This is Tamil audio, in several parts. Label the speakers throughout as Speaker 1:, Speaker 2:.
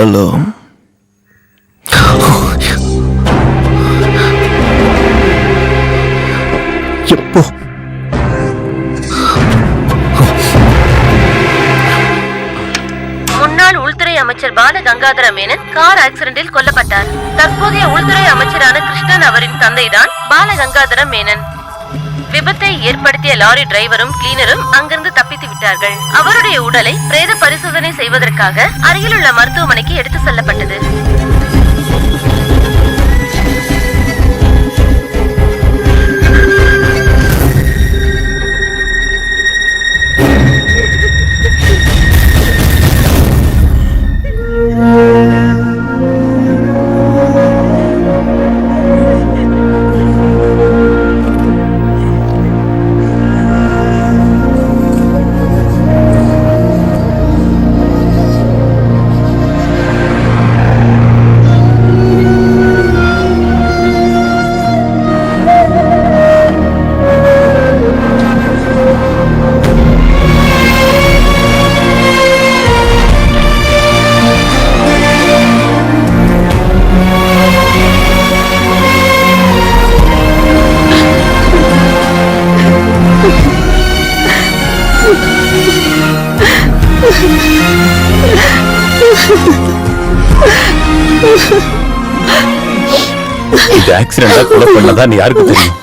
Speaker 1: காலம் எப்போ?
Speaker 2: முன்னாள் உள்துறை அமைச்சர் பால கங்காதர மேனன் கார் ஆக்சிடென்டில் கொல்லப்பட்டார். தற்போதைய உள்துறை அமைச்சரான கிருஷ்ணன் அவரின் தந்தைதான் பால கங்காதர மேனன். விபத்தை ஏற்படுத்திய லாரி டிரைவரும் கிளீனரும் அங்கிருந்து தப்பித்து விட்டார்கள். அவருடைய உடலை பிரேத பரிசோதனை செய்வதற்காக அருகிலுள்ள மருத்துவமனைக்கு எடுத்து செல்லப்பட்டது.
Speaker 1: இது ஆக்சிடென்டா கொலை பண்ணதான் யாருக்கு தெரியும்?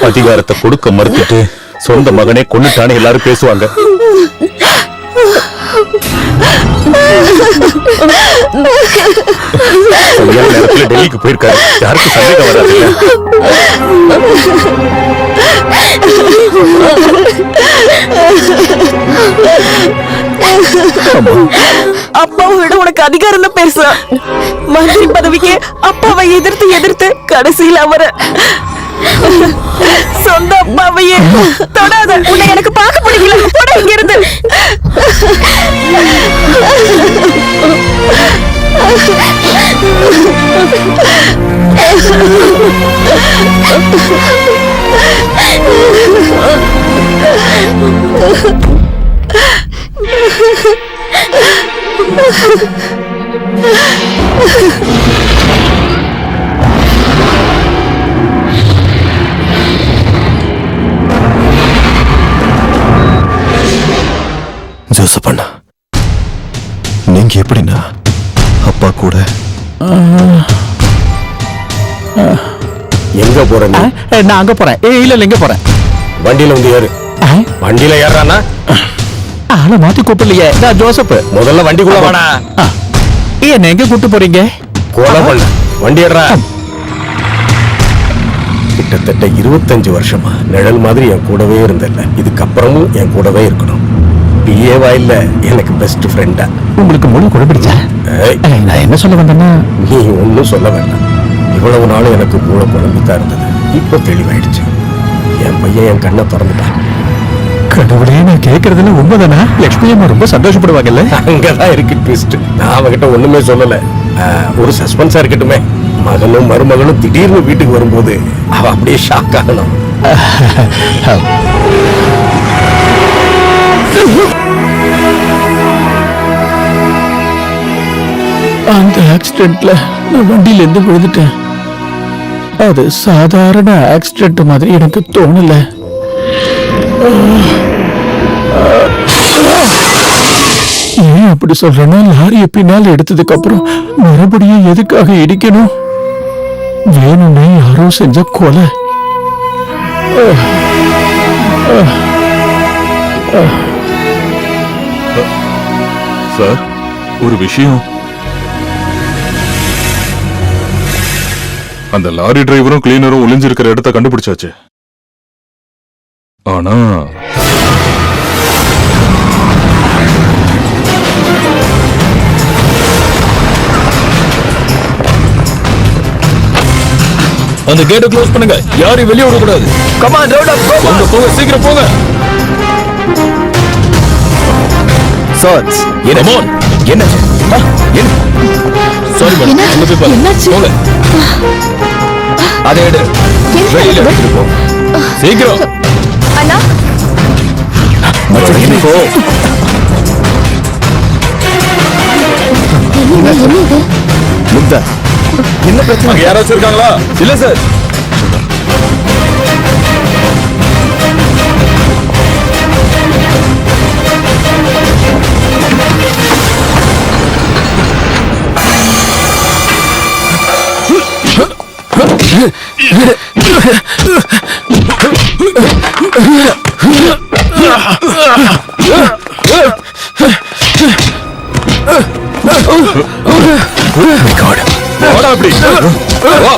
Speaker 1: அதிகாரத்தை கொடுக்க மறுத்துட்டு சொந்த மகனே கொன்னுட்டானே எல்லாரும் பேசுவாங்க. நேரத்துல டெல்லிக்கு போயிருக்காரு, யாருக்கும் சந்தேகம் வராது.
Speaker 3: அப்பாவை விட உனக்கு அதிகாரம் தான் பேசுறான். மந்திரி பதவிக்கு அப்பாவை எதிர்த்து கடைசியில் அவரை சொந்த அப்பாவையே தொடாத. உன்னை எனக்கு பார்க்க பிடிக்கல, போட இங்க இருந்து.
Speaker 1: ஜோசப் அண்ணா, நீங்க எப்படின்னா அப்பா கூட
Speaker 4: எங்க போறேன்?
Speaker 1: நான் அங்க போறேன். இல்ல எங்க போறேன்?
Speaker 4: வண்டியில வந்து ஏறு. வண்டியில ஏறானா?
Speaker 1: ஆனா மாத்தி கூப்பிடலையே. நான் ஜோசப்.
Speaker 4: முதல்ல வண்டிக்குள்ள வாடா.
Speaker 1: என்ன எங்க கூட்டு போறீங்க?
Speaker 4: கொலை பண்ண வண்டி ஏறா. கிட்டத்தட்ட 25 வருஷமா நிழல் மாதிரி என் கூடவே இருந்தல்ல, இதுக்கப்புறமும் என் கூடவே இருக்கணும். பிஏவா இல்ல, எனக்கு பெஸ்ட் ஃப்ரெண்டா.
Speaker 1: உங்களுக்கு முழு குழப்பிடுச்சா? நான் என்ன சொல்ல வந்தேன்னா,
Speaker 4: நீ ஒன்னும் சொல்ல வேண்டாம். இவ்வளவு நாளும் எனக்கு மூளை குழம்பித்தான் இருந்தது. இப்போ தெளிவாயிடுச்சு. என் பையன் என் கண்ணை திறந்துட்டான்.
Speaker 1: கடவுளே, நான் கேட்கறதுல உண்மைதானா? லட்சுமி அம்மா ரொம்ப சந்தோஷப்படுவாங்கல்ல?
Speaker 4: அங்கதான் இருக்கு ட்விஸ்ட். நான் அவகிட்ட ஒண்ணுமே சொல்லல. ஒரு சஸ்பென்ஸா இருக்கட்டுமே. மகனும் மருமகளும் திடீர்னு வீட்டுக்கு வரும்போது அவ அப்படியே ஷாக் ஆகணும்.
Speaker 1: அந்த ஆக்சிடென்ட்ல நான் வண்டியில இருந்து விழுந்துட்டேன். அது சாதாரண ஆக்சிடென்ட் மாதிரி எனக்கு தோணல. ஏன் அப்படி சொல்றேன்னா, லாரிய பின்னால் எடுத்ததுக்கு அப்புறம் மறுபடியும் எதுக்காக இடிக்கணும்? வேணும்னே யாரோ செஞ்ச கொலை.
Speaker 5: சார், ஒரு விஷயம். அந்த லாரி டிரைவரும் கிளீனரும் ஒளிஞ்சிருக்கிற இடத்தை கண்டுபிடிச்சாச்சு. ஆனா
Speaker 1: அந்த கேட்டை க்ளோஸ் பண்ணுங்க. யாரையும் வெளியே விட கூடாது. Come on round up. போங்க போங்க, சீக்கிரம் போங்க.
Speaker 4: சார், என்ன என்னாச்சு?
Speaker 1: சாரி மேடம், அங்க போய் பாருங்க. போங்க. அதை எடு. வெளியில எடுத்துட்டு போ. சீக்கிரம்.
Speaker 3: அண்ணா,
Speaker 1: போ.
Speaker 6: முக்தா, என்ன பிரச்சனை?
Speaker 5: யாராச்சும் இருக்காங்களா?
Speaker 6: இல்ல சார்.
Speaker 5: வாடா அப்படி. வா.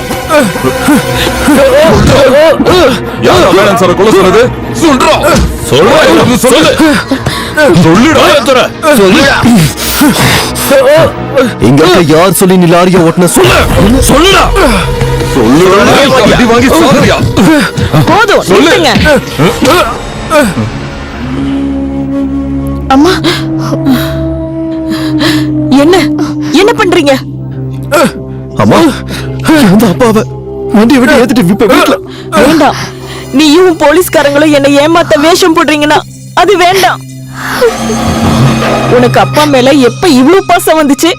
Speaker 5: யாரா வேணாம் சார் கொலை சொன்னது? சொல்றா. சொல்லு. சொல்லுடா. சொல்லுடா.
Speaker 6: இங்க யார் சொல்லி நீ லாரியை ஓட்டுன? சொல்லு.
Speaker 5: சொல்லுடா. சொல்லுடா. அடி வாங்கி சாகுறியா?
Speaker 3: போதும், நிறுத்துங்க. அம்மா, என்ன பண்றீங்க?
Speaker 6: அம்மா, அந்த அப்பாவை வண்டியை விட்டு ஏத்துட்டு இப்ப வீட்டுல.
Speaker 3: வேண்டாம், நீயும் போலீஸ்காரங்களும் என்னை ஏமாத்த வேஷம் போடுறீங்கன்னா அது வேண்டாம். உனக்கு அப்பா மேல எப்ப இவ்வளவு பாசம் வந்துச்சு?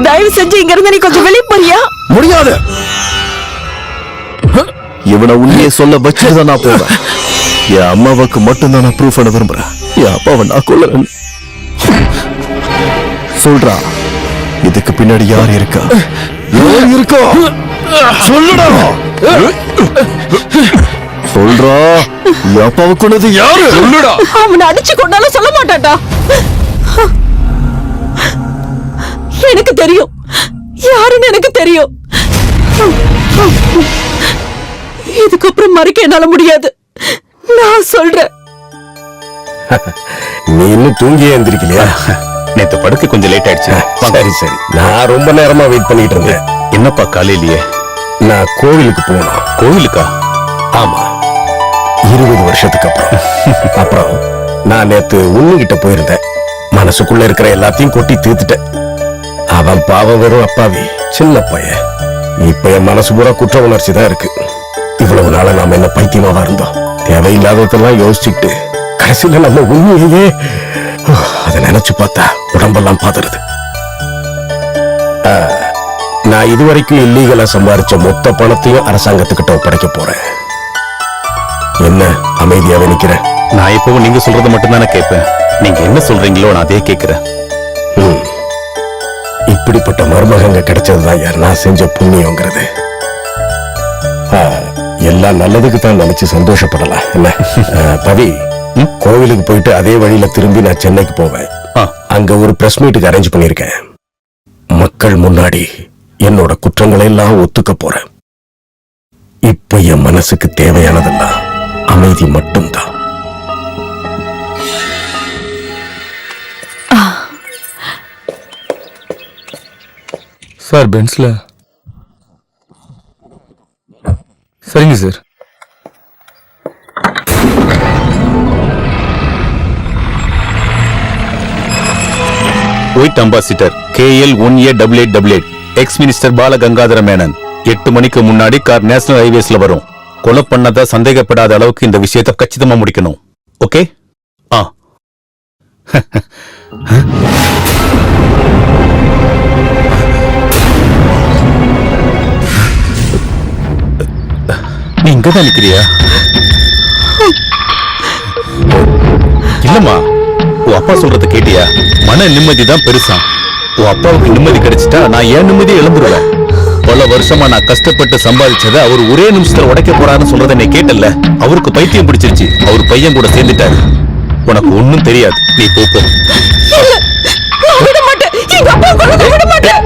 Speaker 3: தயவு செஞ்சு இங்க இருந்து நீ கொஞ்சம் வெளியே போறியா?
Speaker 6: முடியாது. இவனை உண்மையை சொல்ல வச்சுதான் நான் போவேன். என் அம்மாவுக்கு மட்டும்தான் நான் ப்ரூஃப் பண்ண விரும்புறேன். என் அப்பாவை நான் கொல்ல சொல்றா. இதுக்கு பின்னாடி யார் இருக்கா? யார் இருக்கா? சொல்லுடா. சொல்றா. என் அப்பாவை கொண்டது யாரு?
Speaker 5: சொல்லுடா.
Speaker 3: அவனை அடிச்சு கொண்டாலும் சொல்ல மாட்டான்டா. எனக்கு தெரியும் யாருன்னு எனக்கு தெரியும். இதுக்கப்புறம் மறைக்க என்னால முடியாது. நான் சொல்றேன்.
Speaker 4: நீ இன்னும் தூங்கியே எந்திரிக்கலையா?
Speaker 7: நேத்து படுக்க கொஞ்சம் லேட் ஆயிடுச்சு.
Speaker 4: சரி சரி, நான் ரொம்ப நேரமா வெயிட் பண்ணிட்டு இருந்தேன்.
Speaker 7: என்னப்பா காலையிலேயே?
Speaker 4: நான் கோவிலுக்கு போகணும்.
Speaker 7: கோவிலுக்கா?
Speaker 4: ஆமா, 20 வருஷத்துக்கு அப்புறம் நான் நேத்து உன்னுகிட்ட போயிருந்தேன். மனசுக்குள்ள இருக்கிற எல்லாத்தையும் கொட்டி தீர்த்துட்டேன். அவன் பாவம் வெறும் அப்பாவி சின்ன பையன். இப்ப என் மனசு பூரா குற்ற உணர்ச்சி தான் இருக்கு. இவ்வளவு நாள நாம என்ன பைத்தியமாவா இருந்தோம்? தேவையில்லாததெல்லாம் யோசிச்சுக்கிட்டு கடைசியில நம்ம உண்மையே அதை நினைச்சு பார்த்தா உடம்பெல்லாம் பாதுறது. நான் இதுவரைக்கும் இல்லீகலா சம்பாரிச்ச மொத்த பணத்தையும் அரசாங்கத்துக்கிட்ட ஒப்படைக்க போறேன். என்ன அமைதியாவே நிக்கிறேன்?
Speaker 7: நான் இப்பவும் நீங்க சொல்றதை மட்டும் தானே கேட்பேன். நீங்க என்ன சொல்றீங்களோ நான் அதே கேட்கிறேன்.
Speaker 4: இப்படிப்பட்ட மருமகங்க கிடைச்சதுதான் யார் நான் செஞ்ச புண்ணியங்கிறது. எல்லாம் நல்லதுக்கு தான் நினைச்சு சந்தோஷப்படலாம். என்ன பவி, கோவிலுக்கு போயிட்டு அதே வழியில திரும்பி நான் சென்னைக்கு போவேன். அங்க ஒரு பிரஸ் மீட்டுக்கு அரேஞ்ச் பண்ணிருக்கேன். மக்கள் முன்னாடி என்னோட குற்றங்களை எல்லாம் ஒத்துக்க போறேன். இப்ப என் மனசுக்கு தேவையானதெல்லாம் அமைதி மட்டும்தான்.
Speaker 1: சார் பென்ஸ்ல. சரிங்க sir.
Speaker 7: White ambassador KL 1A8888 ex minister Bala Gangadhara Menon. 8 மணிக்கு முன்னாடி கார் நேஷனல் ஹைவேஸ்ல வரும். கொலை பண்ணதா சந்தேகப்படாத அளவுக்கு இந்த விஷயத்தை கச்சிதமா முடிக்கணும். ஓகே? நீ இங்கதான் நிக்கிறியா? இல்லம்மா, உன் அப்பா சொல்றத கேட்டியா? மன நிம்மதி தான் பெருசா. உன் அப்பாவுக்கு நிம்மதி கிடைச்சிட்டா நான் ஏன் நிம்மதியை இழந்துருவேன். பல வருஷமா நான் கஷ்டப்பட்டு சம்பாதிச்சதை அவர் ஒரே நிமிஷத்துல உடைக்க போறாருன்னு சொல்றத நீ கேட்டல. அவருக்கு பைத்தியம் பிடிச்சிருச்சு. அவர் பையன் கூட சேர்ந்துட்டாரு. உனக்கு ஒண்ணும் தெரியாது. நீ போ.
Speaker 3: விட மாட்டேன். எங்க அப்பா கொல்ல விட மாட்டேன்.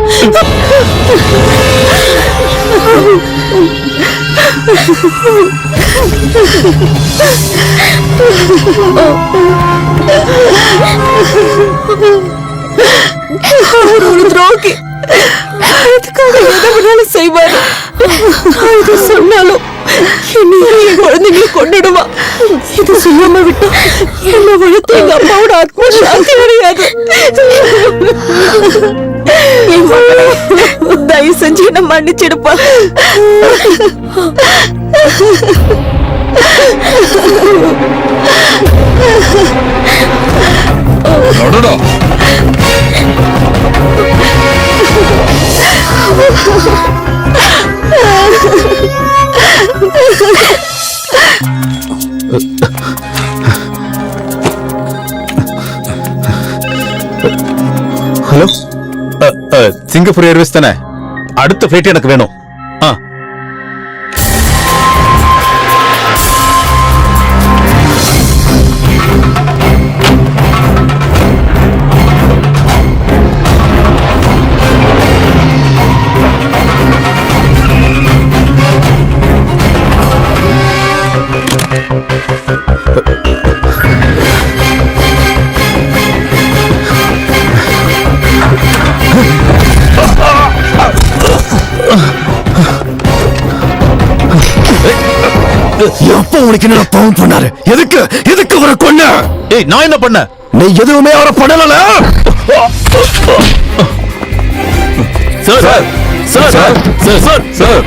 Speaker 3: அவர் ஒரு துரோகி. அதுக்காக எதை வேணாலும் செய்வாரு. இது சொன்னாலும் என்னையும் என் குழந்தைங்களை கொண்டுடுவா. இது சொல்லாம விட்டா என்ன வளர்த்து எங்க அம்மாவோட ஆத்மா சாந்தி அடையாது. தயவு செஞ்சு என்ன மன்னிச்சிடுப்பா.
Speaker 5: நடடா.
Speaker 6: ஹலோ
Speaker 7: சிங்கப்பூர் ஏர்வேஸ் தானே? அடுத்த ஃபிளைட் எனக்கு வேணும்.
Speaker 6: அப்பா உனக்கு என்ன பாவம் பண்ணாரு? எதுக்கு அவரை கொன்ன?
Speaker 7: ஏய், நான் என்ன பண்ண?
Speaker 6: நீ எதுவுமே அவரை பண்ணல.
Speaker 7: Sir sir sir sir sir sir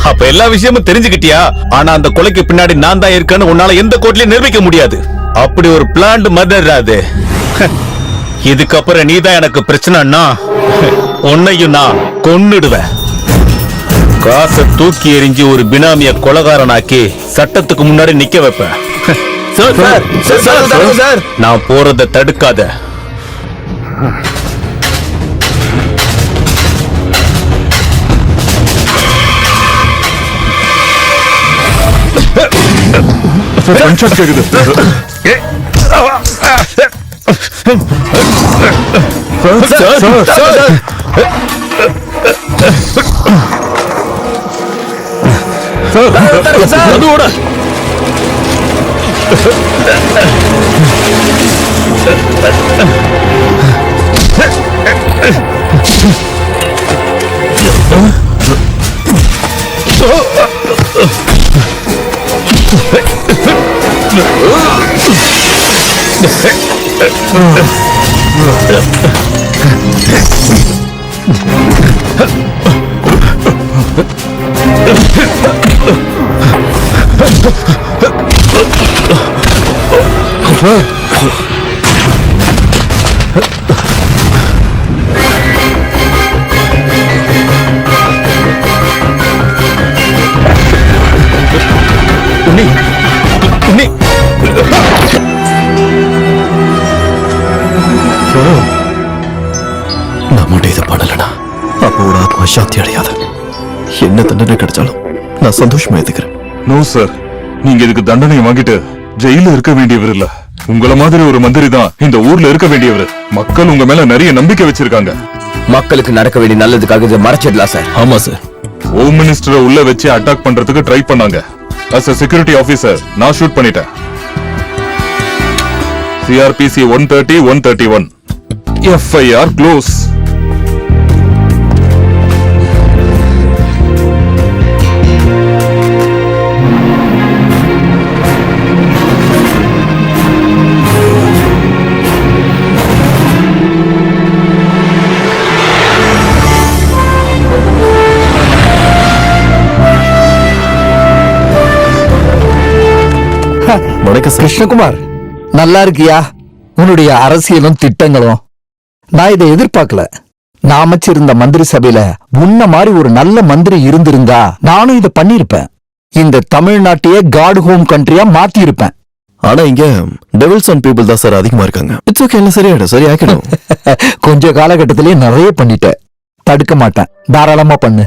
Speaker 7: அப்ப எல்லா விஷயமும் தெரிஞ்சுக்கிட்டியா? ஆனா அந்த கொலைக்கு பின்னாடி நான் தான் இருக்கேன்னு உன்னால எந்த கோர்ட்லயும் நிரூபிக்க முடியாது. அப்படி ஒரு பிளான்ட் மர்டர் அது. இதுக்கப்புறம் நீதான் எனக்கு பிரச்சனைன்னா உன்னையும் நான் கொன்னுடுவேன். காசை தூக்கி எறிஞ்சு ஒரு பினாமிய கொலகாரனாக்கி சட்டத்துக்கு முன்னாடி நிக்க வைப்பேன். நான் போறத தடுக்காத.
Speaker 6: நான் மட்டும் இதை பண்ணலனா அப்போட ஆத்மா சாந்தி அடையாது. என்ன தண்டனை கிடைச்சாலும் நான் சந்தோஷமா ஏத்துக்கிறேன்.
Speaker 5: நோ சார், நீங்க இதுக்கு தண்டனை வாங்கிட்டு ஜெயில இருக்க வேண்டியவர் இல்ல. உங்கள மாதிரி ஒரு மந்திரி தான் இந்த ஊர்ல இருக்க வேண்டியவர். மக்கள் உங்க மேல நிறைய நம்பிக்கை வச்சிருக்காங்க.
Speaker 4: மக்களுக்கு நடக்க வேண்டிய நல்லதுக்காக இதை மறைச்சிடலாம் சார்.
Speaker 6: ஆமா சார்.
Speaker 5: ஹோம் மினிஸ்டரை உள்ள வச்சு அட்டாக் பண்றதுக்கு ட்ரை பண்ணாங்க. அஸ் a செக்யூரிட்டி ஆபீசர் நான் ஷூட் பண்ணிட்டேன். CRPC 130 131 FIR close.
Speaker 6: வணக்கம் சார்.
Speaker 8: கிருஷ்ணகுமார், நல்லா இருக்கியா? உன்னுடைய அரசியலும் திட்டங்களும் நான் இதை எதிர்பார்க்கல. நான் அமைச்சிருந்த மந்திரி சபையில உன்ன மாதிரி ஒரு நல்ல மந்திரி இருந்திருந்தா நானும் இதை பண்ணிருப்பேன். இந்த தமிழ்நாட்டையே காட் ஹோம் கண்ட்ரியா மாத்தி இருப்பேன்.
Speaker 6: ஆனா இங்க டெவில்ஸ் ஆன் பீப்புள் தான் சார் அதிகமா இருக்காங்க. இட்ஸ் ஓகே, எல்லாம் சரியாயிடும், சரியாக்கிடும்.
Speaker 8: கொஞ்ச காலகட்டத்திலேயே நிறைய பண்ணிட்ட. தடுக்க மாட்டேன், தாராளமா பண்ணு.